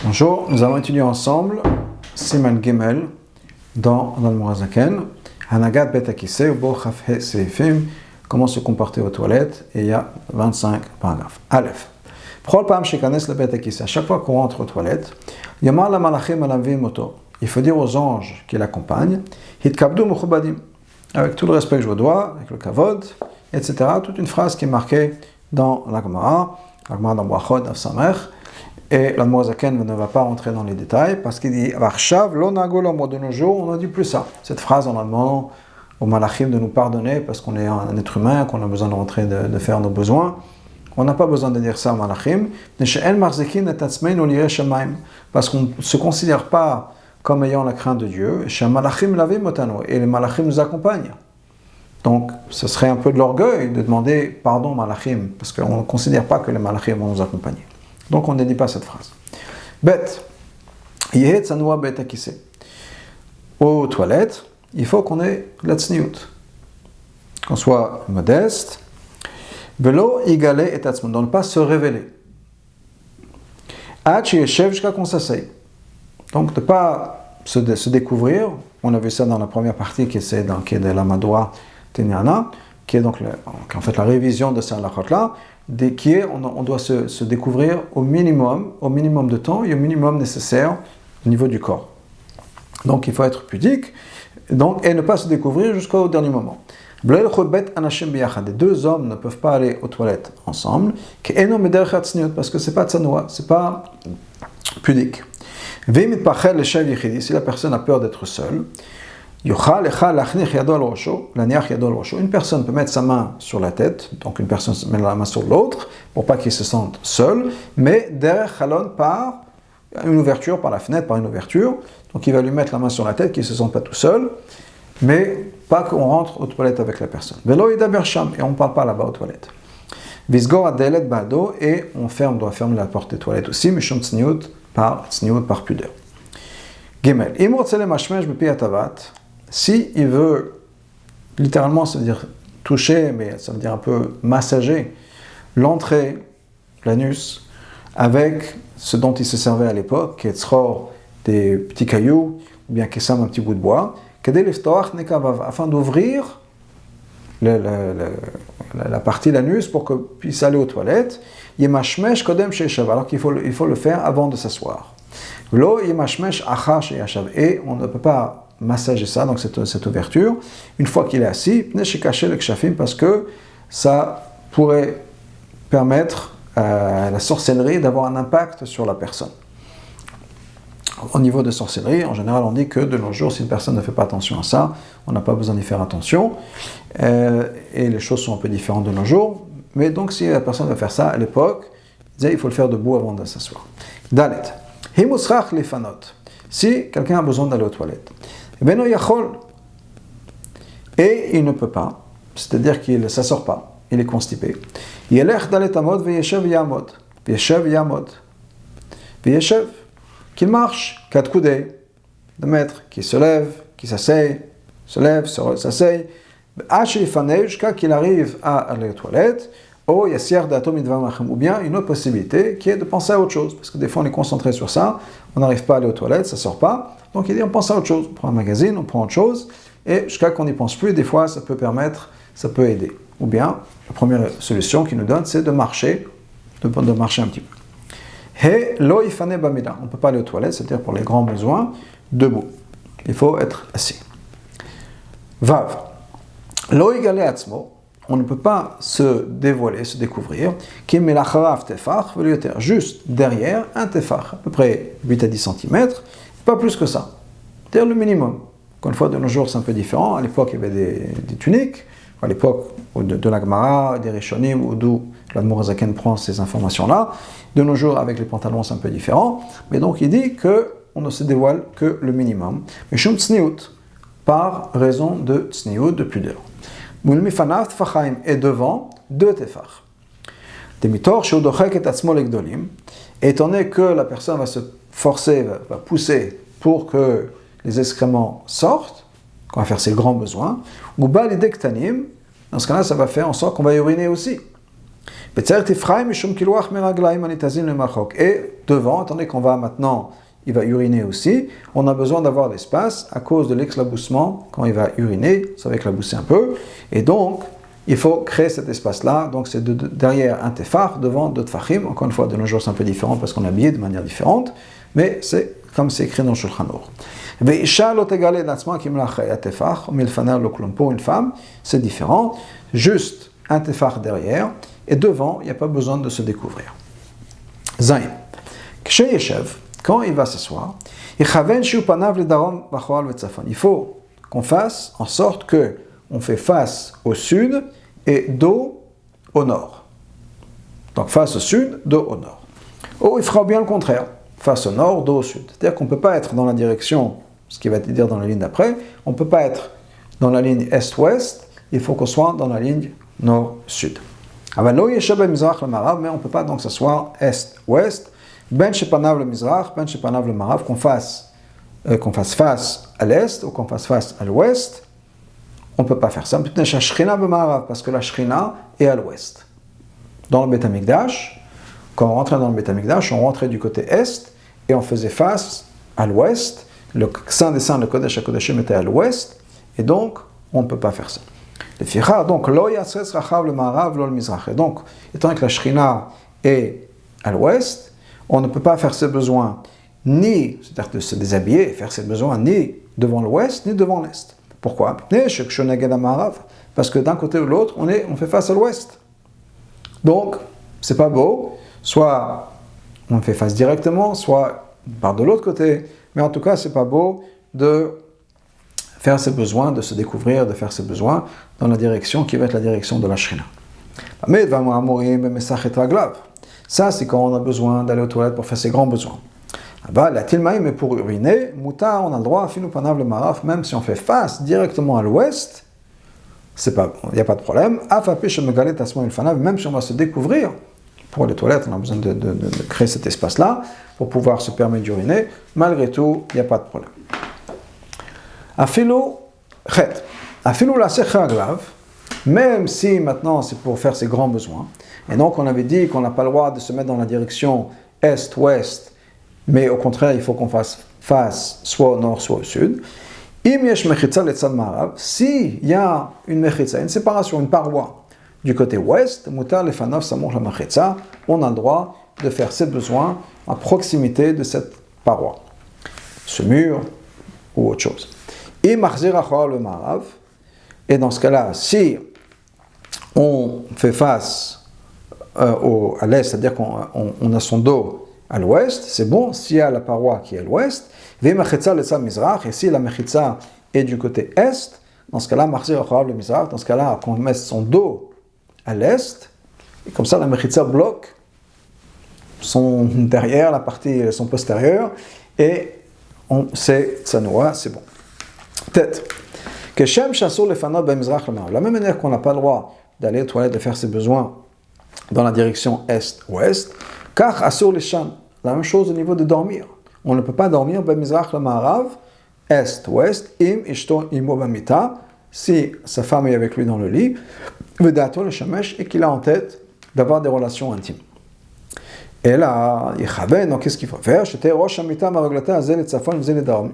Bonjour, nous allons étudier ensemble Siman Gimel dans l'Admorazaken, Hanagat Bet Akiseh, Bo Chafhe Seifim, comment se comporter aux toilettes, et il y a 25 paragraphes. Aleph. Prol Pam Shekanes le Bet Akiseh, à chaque fois qu'on rentre aux toilettes, Yamar la Malachim Alamvim Moto, il faut dire aux anges qui l'accompagnent, Hitkabdu Muchubadim, avec tout le respect que je vous dois, avec le kavod, etc. Toute une phrase qui est marquée dans la Gemara dans Brachot, Afsamech. Et l'Admorazaken ne va pas rentrer dans les détails parce qu'il dit Varshav lo nagol de nos jours, on ne dit plus ça. Cette phrase en demandant aux malachim de nous pardonner parce qu'on est un être humain, qu'on a besoin de rentrer, de faire nos besoins. On n'a pas besoin de dire ça aux malachim. Parce qu'on ne se considère pas comme ayant la crainte de Dieu. Et les malachim nous accompagnent. Donc, ce serait un peu de l'orgueil de demander pardon aux malachim parce qu'on ne considère pas que les malachim vont nous accompagner. Donc on ne dit pas cette phrase. Bet. Yehet sanoua bet akise. Aux toilettes, il faut qu'on ait la tsniout. Qu'on soit modeste. Velo igale et atzmon. De ne pas se révéler. Ad sheyeshev jusqu'à qu'on s'asseye. Donc de ne pas se découvrir. On a vu ça dans la première partie qui est de la Madoua Tenyana, qui est donc en fait la révision de cette halachot-là. On doit se découvrir au minimum de temps et au minimum nécessaire au niveau du corps. Donc il faut être pudique et ne pas se découvrir jusqu'au dernier moment. Les deux hommes ne peuvent pas aller aux toilettes ensemble parce que c'est pas tsanoua, c'est pas pudique. Si la personne a peur d'être seule, une personne peut mettre sa main sur la tête, donc une personne met la main sur l'autre, pour pas qu'il se sente seul, mais derrière chalon par une ouverture, par la fenêtre, par une ouverture, donc il va lui mettre la main sur la tête, qu'il ne se sente pas tout seul, mais pas qu'on rentre aux toilettes avec la personne. Et on ne parle pas là-bas aux toilettes. Visgor adelet bado, et on doit fermer la porte des toilettes aussi, mishum tsniout, par pudeur. Gimel, si il veut, littéralement, ça veut dire toucher, mais ça veut dire un peu massager l'entrée, l'anus, avec ce dont il se servait à l'époque, qui est des petits cailloux, ou bien kessam, un petit bout de bois, afin d'ouvrir la partie de l'anus pour qu'il puisse aller aux toilettes, alors qu'il faut le faire avant de s'asseoir. Et on ne peut pas massager ça, donc cette ouverture, une fois qu'il est assis, parce que ça pourrait permettre à la sorcellerie d'avoir un impact sur la personne. Au niveau de sorcellerie, en général, on dit que de nos jours, si une personne ne fait pas attention à ça, on n'a pas besoin d'y faire attention, et les choses sont un peu différentes de nos jours, mais donc si la personne veut faire ça, à l'époque, il faut le faire debout avant de s'asseoir. Dalet. Himusrach lefanot. Si quelqu'un a besoin d'aller aux toilettes, et il ne peut pas, c'est-à-dire qu'il ne s'assort pas, il est constipé. Qu'il marche, 4 coudées, de mettre, qu'il se lève, qu'il s'asseye, s'asseye, jusqu'à qu'il arrive à aller aux toilettes, ou bien une autre possibilité qui est de penser à autre chose, parce que des fois on est concentré sur ça, on n'arrive pas à aller aux toilettes, ça ne sort pas, donc il dit on pense à autre chose, on prend un magazine, on prend autre chose, et jusqu'à qu'on n'y pense plus, des fois ça peut aider. Ou bien, la première solution qu'il nous donne, c'est de marcher, de marcher un petit peu. On ne peut pas aller aux toilettes, c'est-à-dire pour les grands besoins, debout. Il faut être assis. Vav. Lo igale atzmo. On ne peut pas se dévoiler, se découvrir, juste derrière un tefach, à peu près 8 à 10 cm, pas plus que ça. C'est-à-dire le minimum. Encore une fois, de nos jours, c'est un peu différent. À l'époque, il y avait des tuniques. À l'époque de la Gemara, des Rishonim, d'où l'Admorazaken prend ces informations-là. De nos jours, avec les pantalons, c'est un peu différent. Mais donc, il dit qu'on ne se dévoile que le minimum. Mais shum tsniout, par raison de tsniout, de pudeur. Et devant, 2 tefach. Étant donné que la personne va se forcer, va pousser pour que les excréments sortent, qu'on va faire ses grands besoins, dans ce cas-là, ça va faire en sorte qu'on va uriner aussi. Et devant, attendez qu'on va maintenant, il va uriner aussi, on a besoin d'avoir l'espace à cause de l'éclaboussement quand il va uriner, ça va éclabousser un peu, et donc il faut créer cet espace-là, donc c'est derrière un tefar, devant deux tefachim, encore une fois de nos jours c'est un peu différent parce qu'on est habillé de manière différente, mais c'est comme c'est écrit dans le Shulchan Aruch. Pour une femme, c'est différent, juste un tefar derrière, et devant, il n'y a pas besoin de se découvrir. Zayin. Quand il va s'asseoir, il faut qu'on fasse en sorte que on fait face au sud et dos au nord. Donc face au sud, dos au nord. Ou il fera bien le contraire, face au nord, dos au sud. C'est-à-dire qu'on ne peut pas être dans la direction, ce qui va te dire dans la ligne d'après, on ne peut pas être dans la ligne est-ouest, il faut qu'on soit dans la ligne nord-sud. Mais on ne peut pas donc s'asseoir est-ouest, ben shepanav le mizrach, ben shepanav le marav, qu'on fasse face à l'est ou qu'on fasse face à l'ouest, on ne peut pas faire ça. Parce que la shrina est à l'ouest. Dans le Beth Amikdash, quand on rentrait dans le Beth Amikdash, on rentrait du côté est et on faisait face à l'ouest. Le Saint des Saints, le Kodesh HaKodeshim était à l'ouest, et donc on ne peut pas faire ça. Le Ficha, donc, lo yatzres rachav le marav, lo le mizrach. Et donc, étant donné que la shrina est à l'ouest, on ne peut pas faire ses besoins ni, c'est-à-dire de se déshabiller, faire ses besoins ni devant l'ouest, ni devant l'est. Pourquoi? Parce que d'un côté ou de l'autre, on fait face à l'ouest. Donc, c'est pas beau, soit on fait face directement, soit par de l'autre côté, mais en tout cas, c'est pas beau de faire ses besoins, de se découvrir, de faire ses besoins dans la direction qui va être la direction de la shrina. Ça, c'est quand on a besoin d'aller aux toilettes pour faire ses grands besoins. La tilmaïm, mais pour uriner, muta, on a le droit, finou panav le maraf, même si on fait face directement à l'ouest, il n'y a pas de problème. Même si on va se découvrir, pour les toilettes, on a besoin de créer cet espace-là, pour pouvoir se permettre d'uriner, malgré tout, il n'y a pas de problème. Afilo la sechaglav, même si maintenant c'est pour faire ses grands besoins, et donc on avait dit qu'on n'a pas le droit de se mettre dans la direction est-ouest, mais au contraire, il faut qu'on fasse face soit au nord, soit au sud. S'il y a une mechitza, une séparation, une paroi du côté ouest, on a le droit de faire ses besoins à proximité de cette paroi, ce mur ou autre chose. Et dans ce cas-là, si on fait face à l'est, c'est-à-dire qu'on a son dos à l'ouest, c'est bon. S'il y a la paroi qui est à l'ouest, et si la mechitza est du côté est, dans ce cas-là, dans ce cas-là, qu'on met son dos à l'est, et comme ça la mechitza bloque son derrière, la partie, son postérieur, et c'est tsanoua, c'est bon. Tête. Que Shem Chassur le Fanot ben Mizrach le Marav. La même manière qu'on n'a pas le droit d'aller aux toilettes, de faire ses besoins dans la direction est-ouest, car Assur le Sham, la même chose au niveau de dormir. On ne peut pas dormir ben Mizrach le Marav, est-ouest, im ishto imo bamita, si sa femme est avec lui dans le lit, vedato le Shamesh, et qu'il a en tête d'avoir des relations intimes. Et là, donc qu'est-ce qu'il faut faire?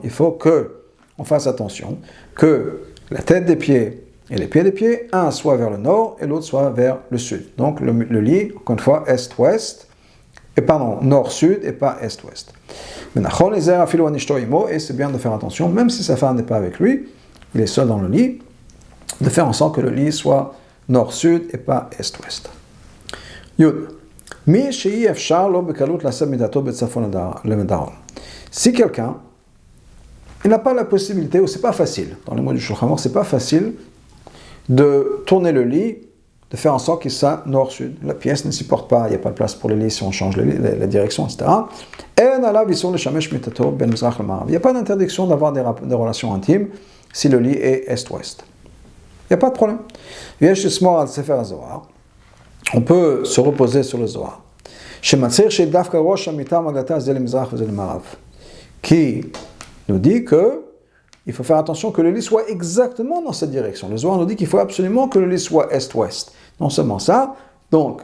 Il faut qu'on fasse attention que la tête des pieds et les pieds des pieds, un soit vers le nord et l'autre soit vers le sud. Donc le lit, encore une fois, est-ouest, et pardon, nord-sud et pas est-ouest. Et c'est bien de faire attention, même si sa femme n'est pas avec lui, il est seul dans le lit, de faire en sorte que le lit soit nord-sud et pas est-ouest. Yud. Si quelqu'un il n'a pas la possibilité, ou c'est pas facile, dans les mots du Shulchan Aruch, c'est pas facile de tourner le lit, de faire en sorte qu'il soit nord-sud. La pièce ne s'y porte pas, il n'y a pas de place pour le lit si on change la direction, etc. Il n'y a pas d'interdiction d'avoir des relations intimes si le lit est est-ouest. Il n'y a pas de problème. On peut se reposer sur le Zohar. Qui nous dit qu'il faut faire attention que le lit soit exactement dans cette direction. Le Zohar nous dit qu'il faut absolument que le lit soit est-ouest. Non seulement ça, donc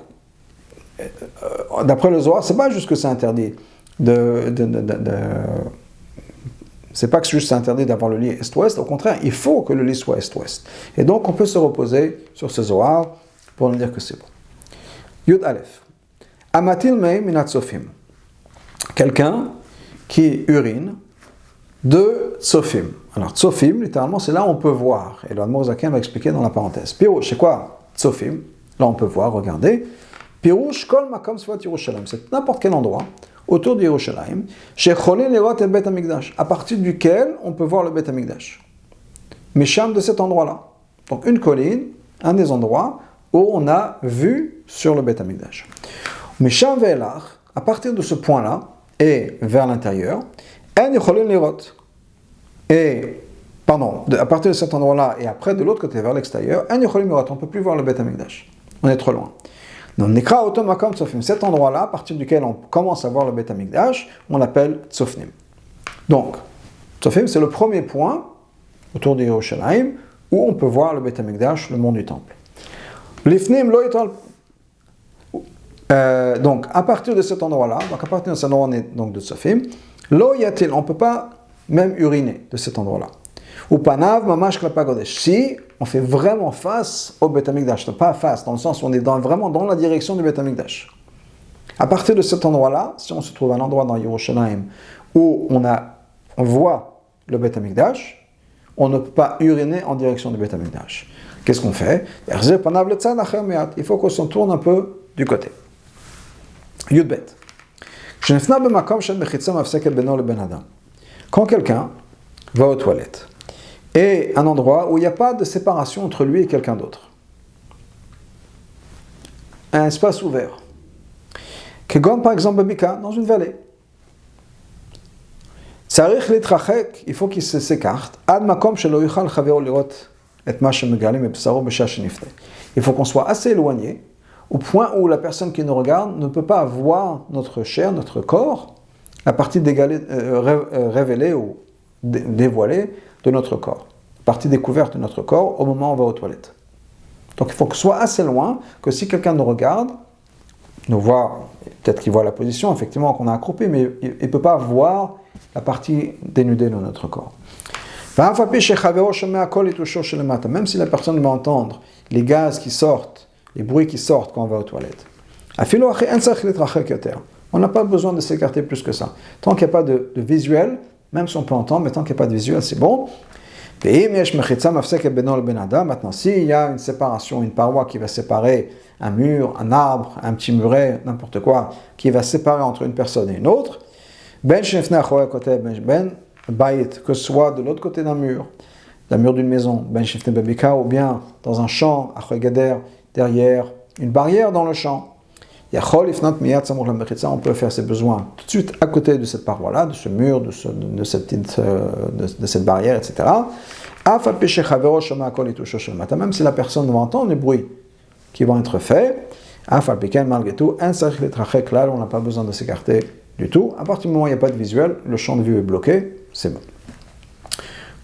d'après le Zohar, c'est pas juste que c'est interdit c'est pas que c'est juste interdit d'avoir le lit est-ouest, au contraire, il faut que le lit soit est-ouest. Et donc, on peut se reposer sur ce Zohar pour nous dire que c'est bon. Yud Aleph. Amatil mei minat sofim. Quelqu'un qui urine de tsofim. Alors, tsofim, littéralement, c'est là où on peut voir. Et le Admor Zaken va expliquer dans la parenthèse. Pirouche, c'est quoi tsofim? Là, on peut voir, regardez. Pirouche, kol makom svat Yerushalayim. C'est n'importe quel endroit autour de Yerushalayim, shecholin lerot et Bet Hamikdash, à partir duquel on peut voir le Bet Hamikdash. Misham de cet endroit-là. Donc, une colline, un des endroits où on a vu sur le Bet Hamikdash. Misham ve'elach, à partir de ce point-là, et vers l'intérieur, en yecholin lerot. Et, pardon, à partir de cet endroit-là, et après de l'autre côté, vers l'extérieur, en yecholin lerot, on ne peut plus voir le Bet Hamikdash. On est trop loin. Donc, Nikra Otom Makom Tsofim, cet endroit-là, à partir duquel on commence à voir le Bet Hamikdash, on l'appelle Tsofnim. Donc, Tsofim, c'est le premier point, autour de Yerushalayim, où on peut voir le Bet Hamikdash, le mont du Temple. Lifnim Lo Yital. Donc, à partir de cet endroit-là, donc à partir de cet endroit donc de Tsofim, Lo Yatil, on ne peut pas même uriner de cet endroit-là. Ou Panav Mamash Klapagodesh. Si on fait vraiment face au Bet Hamikdash, pas face, dans le sens où on est vraiment dans la direction du Bet Hamikdash. À partir de cet endroit-là, si on se trouve à un endroit dans Yerushalayim où on voit le Bet Hamikdash, on ne peut pas uriner en direction du Bet Hamikdash. Qu'est-ce qu'on fait? Il faut qu'on s'en tourne un peu du côté. Yudbet. Quand quelqu'un va aux toilettes, et un endroit où il n'y a pas de séparation entre lui et quelqu'un d'autre. Un espace ouvert. Kegon, par exemple, Babika, dans une vallée. Tsarich litrachek, il faut qu'il s'écarte. Ad makom shelo yuchal chaveo lirot et ma shemegalim et psaro b'shah shenifte. Il faut qu'on soit assez éloigné, au point où la personne qui nous regarde ne peut pas voir notre chair, notre corps, la partie révélée ou dévoilée de notre corps, partie découverte de notre corps au moment où on va aux toilettes. Donc il faut que ce soit assez loin que si quelqu'un nous regarde, nous voit, peut-être qu'il voit la position effectivement qu'on a accroupi, mais il ne peut pas voir la partie dénudée de notre corps. Même si la personne va entendre les gaz qui sortent, les bruits qui sortent quand on va aux toilettes. On n'a pas besoin de s'écarter plus que ça. Tant qu'il n'y a pas de visuel, même si on peut entendre, mais tant qu'il n'y a pas de visuel, c'est bon. Maintenant, s'il y a une séparation, une paroi qui va séparer un mur, un arbre, un petit muret, n'importe quoi, qui va séparer entre une personne et une autre, que ce soit de l'autre côté d'un mur d'une maison, ou bien dans un champ, derrière une barrière dans le champ, on peut faire ses besoins tout de suite à côté de cette paroi-là, de ce mur, de cette barrière, etc. Même si la personne va entendre les bruits qui vont être faits, malgré tout, on n'a pas besoin de s'écarter du tout. À partir du moment où il n'y a pas de visuel, le champ de vue est bloqué, c'est bon.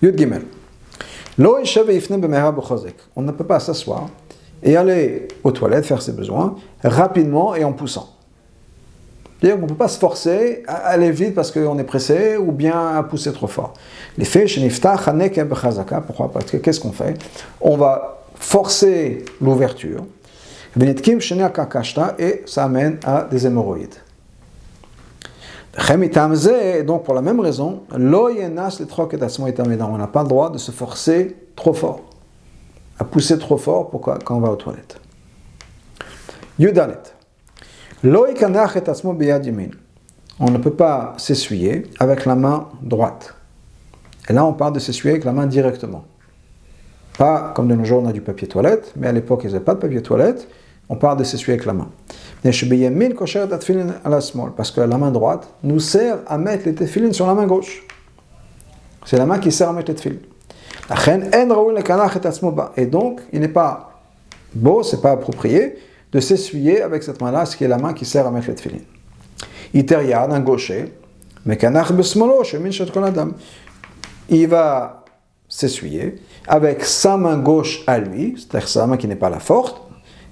Yud Gimel. On ne peut pas s'asseoir et aller aux toilettes, faire ses besoins, rapidement et en poussant. C'est-à-dire qu'on ne peut pas se forcer à aller vite parce qu'on est pressé ou bien à pousser trop fort. Pourquoi? Parce que qu'est-ce qu'on fait? On va forcer l'ouverture, et ça amène à des hémorroïdes. Et donc pour la même raison, on n'a pas le droit de se forcer trop fort, à pousser trop fort quand on va aux toilettes. Yudalet. On ne peut pas s'essuyer avec la main droite. Et là, on parle de s'essuyer avec la main directement. Pas comme de nos jours, on a du papier toilette, mais à l'époque, ils n'avaient pas de papier toilette. On parle de s'essuyer avec la main. Parce que la main droite nous sert à mettre les téfilines sur la main gauche. C'est la main qui sert à mettre les téfilines. Et donc, il n'est pas beau, c'est pas approprié de s'essuyer avec cette main-là, ce qui est la main qui sert à mettre les téfilines. Iteria, un gaucher, mais il va s'essuyer avec sa main gauche à lui, c'est-à-dire sa main qui n'est pas la forte,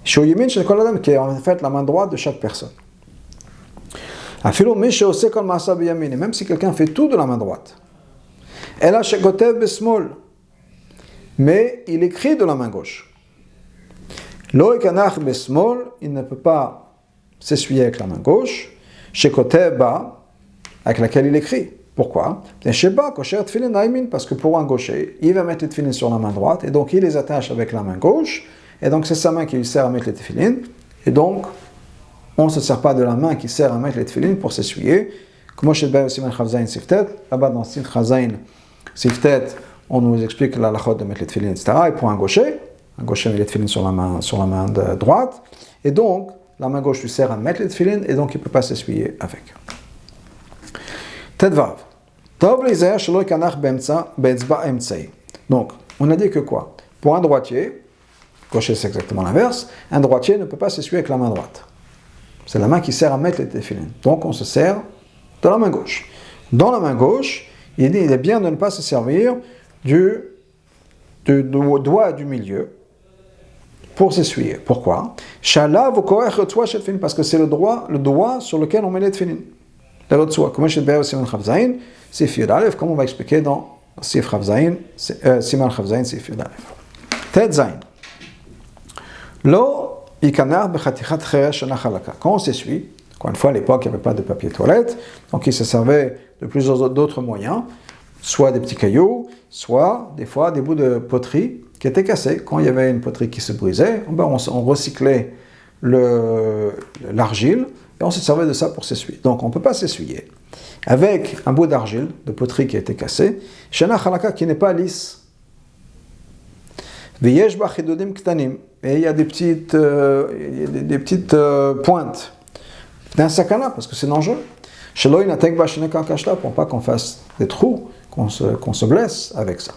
Shou Yemin Shel Kol Adam, qui est en fait la main droite de chaque personne. Afilo Mi She'oseh Kol Ma'asav Biyamin, et même si quelqu'un fait tout de la main droite. Ela Shekotev Besmol, mais il écrit de la main gauche. Lo Ikanach Besmol, il ne peut pas s'essuyer avec la main gauche. Shekotev Ba, avec laquelle il écrit. Pourquoi? Parce que pour un gaucher, il va mettre les tefilines sur la main droite, et donc il les attache avec la main gauche, et donc c'est sa main qui lui sert à mettre les tefilines, et donc on ne se sert pas de la main qui sert à mettre les tefilines pour s'essuyer. Comme chez Baï Siman Chavzaïn Siftet, là-bas dans Siman Chavzaïn Siftet, on nous explique la halachot de mettre les tefilines, etc. Et pour un gaucher met les tefilines sur la main droite, et donc la main gauche lui sert à mettre les tefilines, et donc il ne peut pas s'essuyer avec. Tedvav. Donc, on a dit que quoi? Pour un droitier, gaucher c'est exactement l'inverse, un droitier ne peut pas s'essuyer avec la main droite. C'est la main qui sert à mettre les tefilines. Donc, on se sert de la main gauche. Dans la main gauche, il est bien de ne pas se servir du doigt du milieu pour s'essuyer. Pourquoi? Parce que c'est le doigt sur lequel on met les tefilines. Comme on va expliquer dans Siman Chavzaïn, Sif Yud Aleph. Tet Zayin. Lo yikanar bechatichat cheresh shana chalaka. Quand on s'essuie, encore une fois, à l'époque, il n'y avait pas de papier toilette, donc il se servait de plusieurs d'autres moyens, soit des petits cailloux, soit des fois des bouts de poterie qui étaient cassés. Quand il y avait une poterie qui se brisait, on recyclait l'argile, et on se servait de ça pour s'essuyer. Donc on ne peut pas s'essuyer avec un bout d'argile, de poterie qui a été cassé, shana chalaka qui n'est pas lisse. V'yesh ba chidudim ktanim, et il y a des petites pointes. D'un sakana, parce que c'est dangereux. Shelo inatek ba sheneka kashla, pour pas qu'on fasse des trous, qu'on se blesse avec ça.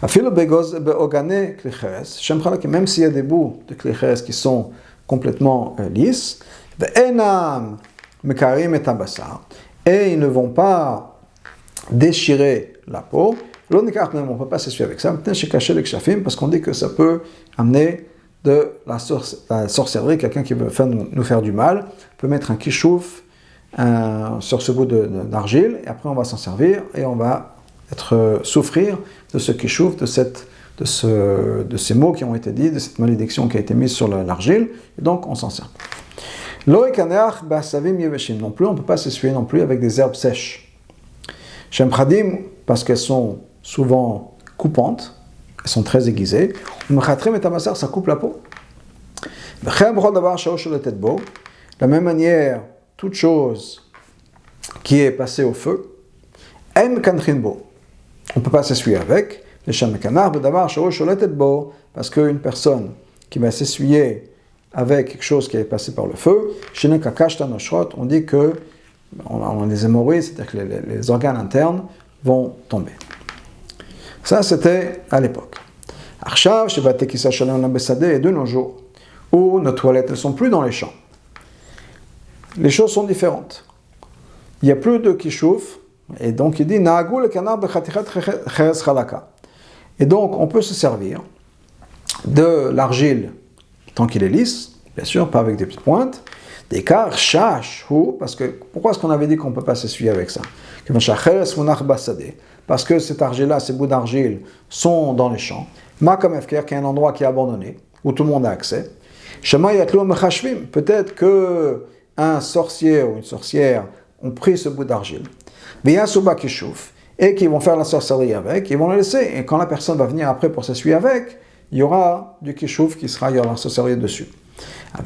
Afilo beogane kli cheres, shem chalak, même s'il y a des bouts de kli cheres qui sont complètement lisses, ve'enam mekarim et abasar, et ils ne vont pas déchirer la peau. On ne peut pas s'essuyer avec ça, parce qu'on dit que ça peut amener de la sorcellerie. Quelqu'un qui veut nous faire du mal peut mettre un kishouf sur ce bout d'argile, et après on va s'en servir, et on va souffrir de ce kishouf, de ces mots qui ont été dits, de cette malédiction qui a été mise sur l'argile, et donc on s'en sert. Non plus, on ne peut pas s'essuyer non plus avec des herbes sèches. Shem Khadim, parce qu'elles sont souvent coupantes, elles sont très aiguisées. Ça coupe la peau. De la même manière, toute chose qui est passée au feu, on ne peut pas s'essuyer avec. Parce qu'une personne qui va s'essuyer avec quelque chose qui est passé par le feu, on dit que on a des hémorroïdes, c'est-à-dire que les organes internes vont tomber. Ça, c'était à l'époque. Arshav, et de nos jours, où nos toilettes ne sont plus dans les champs, les choses sont différentes. Il n'y a plus de kishouf, et donc il dit et donc on peut se servir de l'argile tant qu'il est lisse, bien sûr, pas avec des petites pointes, des car chash, parce que pourquoi est-ce qu'on avait dit qu'on ne peut pas s'essuyer avec ça? Parce que cet argile-là, ces bouts d'argile sont dans les champs. Makam Efker, qui est un endroit qui est abandonné, où tout le monde a accès. Peut-être qu'un sorcier ou une sorcière ont pris ce bout d'argile, et qu'ils vont faire la sorcellerie avec, ils vont le laisser. Et quand la personne va venir après pour s'essuyer avec, il y aura du kishouf il y aura la sorcellerie dessus. De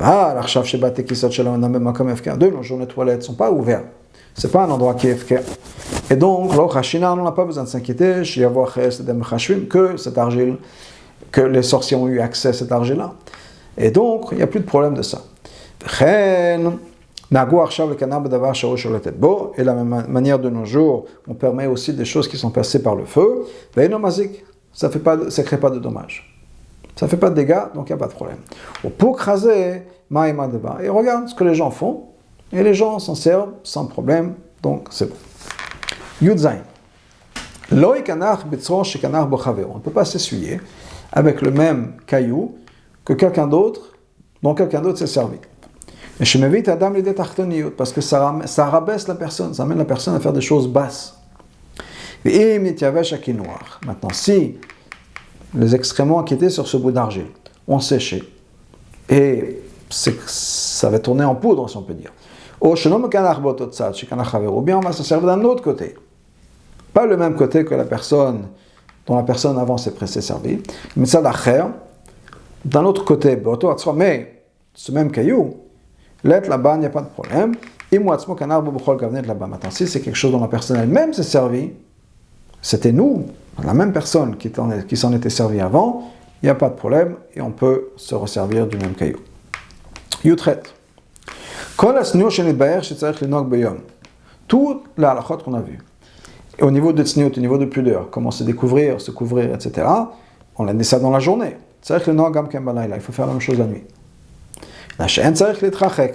nos jours, les toilettes ne sont pas ouvertes. Ce n'est pas un endroit qui est efker. Et donc, on n'a pas besoin de s'inquiéter que cette argile, que les sorciers ont eu accès à cette argile-là. Et donc, il n'y a plus de problème de ça. Et de la même manière de nos jours, on permet aussi des choses qui sont passées par le feu. Ça ne crée pas de dommages. Ça ne fait pas de dégâts, donc il n'y a pas de problème. Et regarde ce que les gens font, et les gens s'en servent sans problème, donc c'est bon. Yudzain. On ne peut pas s'essuyer avec le même caillou que quelqu'un d'autre dont quelqu'un d'autre s'est servi. Et je me vite Adam l'idée tartoniout, parce que ça rabaisse la personne, ça amène la personne à faire des choses basses. Et noir. Maintenant, si les excréments qui étaient sur ce bout d'argile ont séché, et ça va tourner en poudre, si on peut dire. Ou bien on va se servir d'un autre côté. Pas le même côté que la personne dont la personne avant s'est servi, mais ça d'un autre côté, mais ce même caillou, l'être là-bas, il n'y a pas de problème. Maintenant, si c'est quelque chose dont la personne elle-même s'est servie, c'était nous, la même personne qui s'en était servi avant, il n'y a pas de problème et on peut se resservir du même caillou. Yutret. Tout la halachot qu'on a vu, et au niveau de tzniut, au niveau de pudeur, comment se découvrir, se couvrir, etc., on a dit ça dans la journée. Il faut faire la même chose la nuit.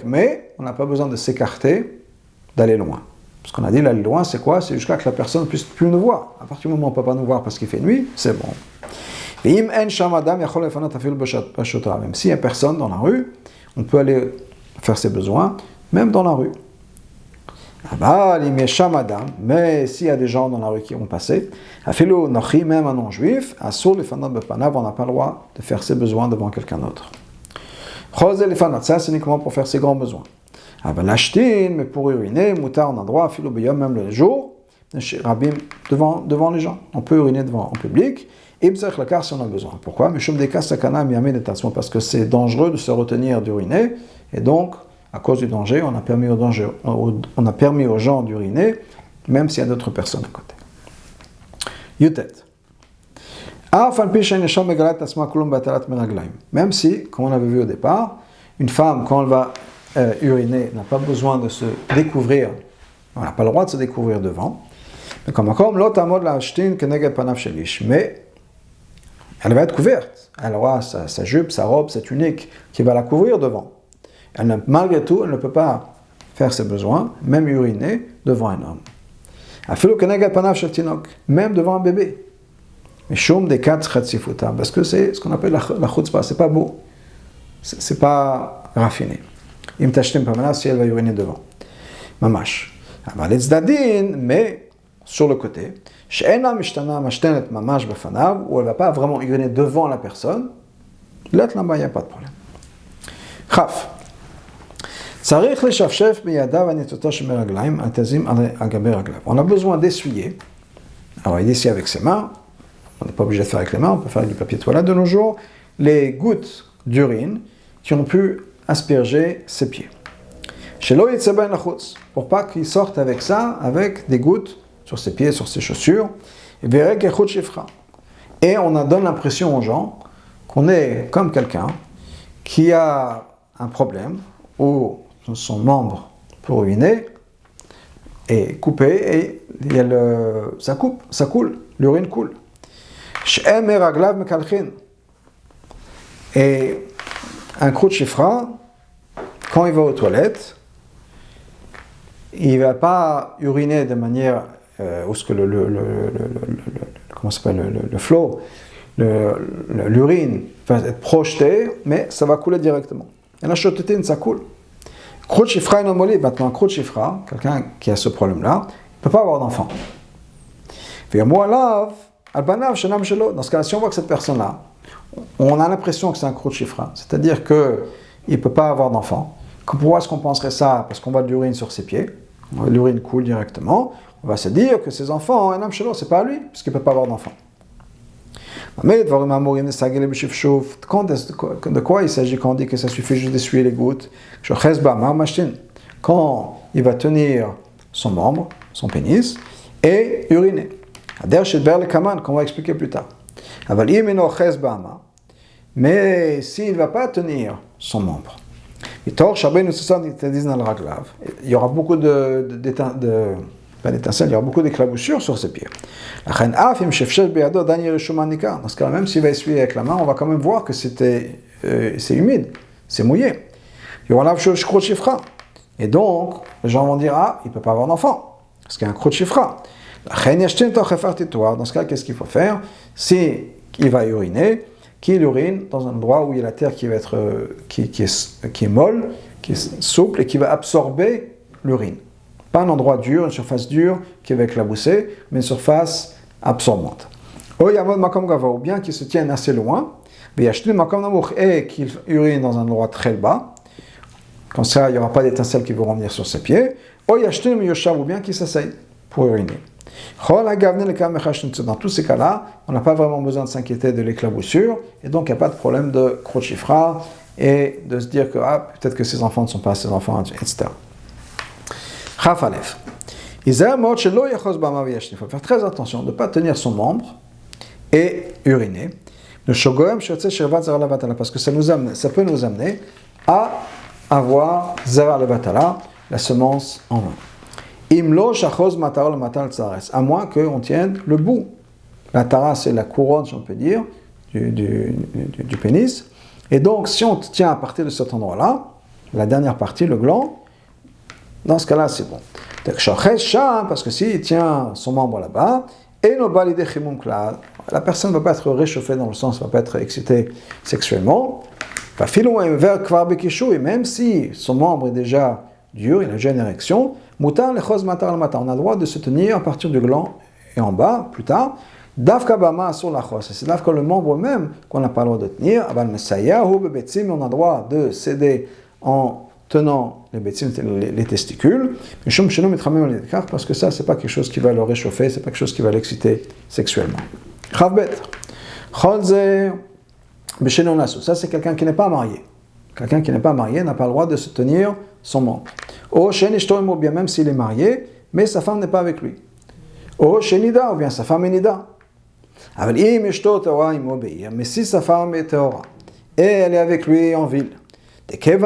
Mais on n'a pas besoin de s'écarter, d'aller loin. Parce qu'on a dit, l'aller loin, c'est quoi? C'est jusqu'à que la personne ne puisse plus nous voir. À partir du moment où on ne peut pas nous voir parce qu'il fait nuit, c'est bon. Même s'il n'y a personne dans la rue, on peut aller faire ses besoins, même dans la rue. Mais s'il y a des gens dans la rue qui vont passer, même un non-juif, on n'a pas le droit de faire ses besoins devant quelqu'un d'autre. Ça, c'est uniquement pour faire ses grands besoins. Mais pour uriner, on a droit, même le jour, devant les gens. On peut uriner en public, et si on a besoin. Pourquoi? Parce que c'est dangereux de se retenir d'uriner, et donc, à cause du danger, on a permis aux gens d'uriner, même s'il y a d'autres personnes à côté. Yutet. Même si, comme on avait vu au départ, une femme, quand elle va uriner, n'a pas besoin de se découvrir, on n'a pas le droit de se découvrir devant, mais elle va être couverte. Elle aura sa jupe, sa robe, sa tunique qui va la couvrir devant. Malgré tout, elle ne peut pas faire ses besoins, même uriner, devant un homme. Même devant un bébé. Parce que c'est ce qu'on appelle la chutzpah, c'est pas beau, c'est pas raffiné. Si elle va uriner devant. Mamash. Mais sur le côté, où elle ne va pas vraiment uriner devant la personne, là, il n'y a pas de problème. Chaf. On a besoin d'essuyer. Alors, il essuie avec ses mains. On n'est pas obligé de faire avec les mains, on peut faire avec du papier toilette de nos jours. Les gouttes d'urine qui ont pu asperger ses pieds. Pour pas qu'il sorte avec ça, avec des gouttes sur ses pieds, sur ses chaussures. Et on donne l'impression aux gens qu'on est comme quelqu'un qui a un problème où son membre pour uriner est coupé et ça coule, l'urine coule. Et un croûte chifra, quand il va aux toilettes, il ne va pas uriner de manière où ce que comment s'appelle le flot, l'urine va être projetée, mais ça va couler directement. Et la chotétine, ça coule. Croûte chifra est normali. Maintenant, un croûte chifra, quelqu'un qui a ce problème-là, ne peut pas avoir d'enfant. Dans ce cas-là, si on voit que cette personne-là, on a l'impression que c'est un croûte chifra, c'est-à-dire qu'il ne peut pas avoir d'enfant. Pourquoi est-ce qu'on penserait ça? Parce qu'on voit de l'urine sur ses pieds, l'urine coule directement, on va se dire que ses enfants, un homme chez c'est pas lui, puisqu'il ne peut pas avoir d'enfant. Mais de quoi il s'agit quand on dit que ça suffit juste d'essuyer les gouttes? Quand il va tenir son membre, son pénis, et uriner. Qu'on va expliquer plus tard. Mais s'il ne va pas tenir son membre, il y aura beaucoup d'étincelles, il y aura beaucoup d'éclaboussures sur ses pieds. Dans ce cas, même s'il va essuyer avec la main, on va quand même voir que c'est humide, c'est mouillé. Et donc, les gens vont dire, il ne peut pas avoir d'enfant, parce qu'il y a un croûte chifra. Dans ce cas, qu'est-ce qu'il faut faire? Si il va uriner, qu'il urine dans un endroit où il y a la terre qui va être, qui est molle, qui est souple et qui va absorber l'urine. Pas un endroit dur, une surface dure qui va éclabousser, mais une surface absorbante. Ou bien qu'il se tienne assez loin, et qu'il urine dans un endroit très bas, comme ça il n'y aura pas d'étincelles qui vont revenir sur ses pieds, ou bien qu'il s'asseye pour uriner. Dans tous ces cas-là, on n'a pas vraiment besoin de s'inquiéter de l'éclaboussure, et donc il n'y a pas de problème de crochifra et de se dire que peut-être que ses enfants ne sont pas ses enfants, etc. Il faut faire très attention de ne pas tenir son membre et uriner. Parce que ça peut nous amener à avoir zera levatala, la semence en vain. À moins qu'on tienne le bout. La tara, c'est la couronne, si on peut dire, du pénis. Et donc, si on tient à partir de cet endroit-là, la dernière partie, le gland, dans ce cas-là, c'est bon. Parce que s'il tient son membre là-bas, la personne ne va pas être réchauffée dans le sens, ne va pas être excitée sexuellement. Et même si son membre est déjà dur, il a déjà une érection, on a le droit de se tenir à partir du gland et en bas, plus tard. C'est d'avka le membre même qu'on n'a pas le droit de tenir. On a le droit de céder en tenant les testicules, parce que ça, c'est pas quelque chose qui va le réchauffer, c'est pas quelque chose qui va l'exciter sexuellement. Ça, c'est quelqu'un qui n'est pas marié. Quelqu'un qui n'est pas marié n'a pas le droit de se tenir son membre. Ou bien même s'il est marié, mais sa femme n'est pas avec lui. Ou bien sa femme est nida. Mais si sa femme est théora, et elle est avec lui en ville, étant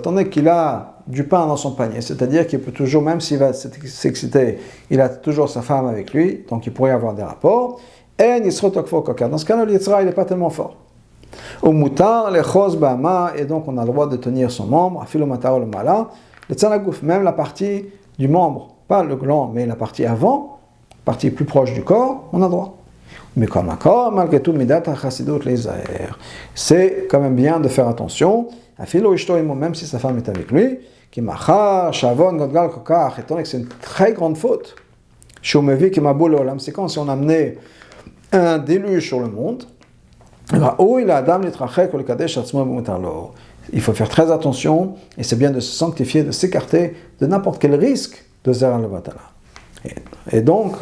donné qu'il a du pain dans son panier, c'est-à-dire qu'il peut toujours, même s'il va s'exciter, il a toujours sa femme avec lui, donc il pourrait avoir des rapports, et dans ce cas-là, le Yitzhara, il n'est pas tellement fort. Et donc on a le droit de tenir son membre, même la partie du membre, pas le gland, mais la partie avant, partie plus proche du corps, on a le droit. Mais comme accord, malgré tout, c'est quand même bien de faire attention, même si sa femme est avec lui, étant donné que c'est une très grande faute. C'est quand si on amenait un déluge sur le monde, il faut faire très attention, et c'est bien de se sanctifier, de s'écarter de n'importe quel risque de zera levatala. Et donc,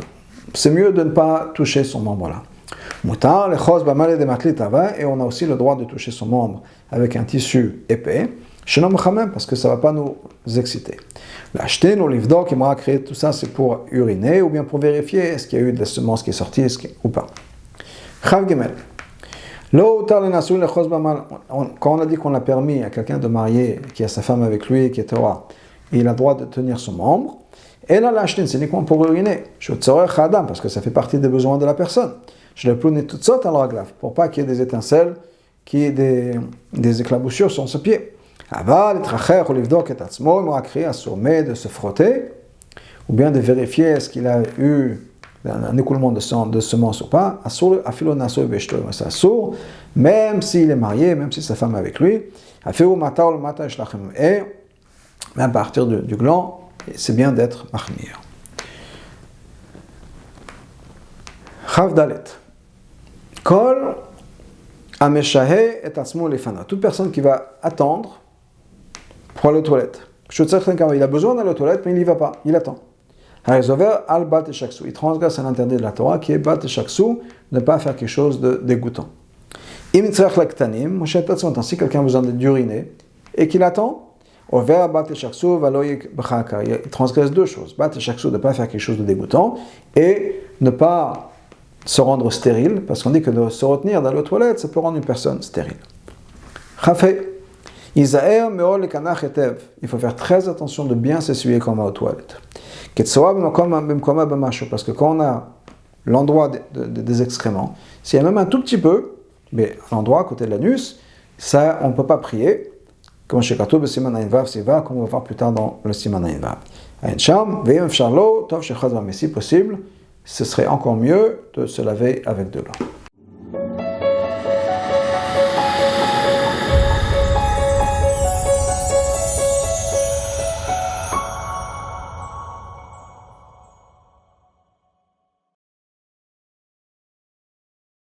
c'est mieux de ne pas toucher son membre-là. Et on a aussi le droit de toucher son membre avec un tissu épais, parce que ça ne va pas nous exciter. L'acheter, nous l'ivdok, il m'a créé tout ça, c'est pour uriner ou bien pour vérifier est-ce qu'il y a eu de la semence qui est sortie ou pas. Chav Gimel. Quand on a dit qu'on a permis à quelqu'un de marier, qui a sa femme avec lui, qui est Torah, il a le droit de tenir son membre, et là, l'acheter, c'est uniquement pour uriner. Parce que ça fait partie des besoins de la personne. Je le ploune tout ça pour pas qu'il y ait des étincelles, qu'il y ait des éclaboussures sur ce pied. Aval, tracher, olivdok et atzmo, il m'a créé à sommet de se frotter, ou bien de vérifier est-ce qu'il a eu un écoulement de semence ou pas. Assour, afilo naso beshto, c'est assour, même s'il est marié, même si sa femme est avec lui. Afiro mata ou mata shlachem, et à partir du gland, c'est bien d'être mahmir. Chav dalet. Kol ameshahe et atzmo lefana. Toute personne qui va attendre pour aller aux toilettes. Il a besoin d'aller aux toilettes, mais il n'y va pas, il attend. Il transgresse un interdit de la Torah qui est bat shaksu, ne pas faire quelque chose de dégoûtant. Si quelqu'un a besoin d'uriner et qu'il attend, il transgresse deux choses. Bat shaksu, de ne pas faire quelque chose de dégoûtant et ne pas se rendre stérile, parce qu'on dit que de se retenir d'aller aux toilettes, ça peut rendre une personne stérile. Il faut faire très attention de bien s'essuyer quand on va aux toilettes. Parce que quand on a l'endroit des excréments, s'il y a même un tout petit peu, mais à l'endroit à côté de l'anus, ça on ne peut pas prier, comme on va voir plus tard dans le Siman Ayin Vav. Mais si possible, ce serait encore mieux de se laver avec de l'eau.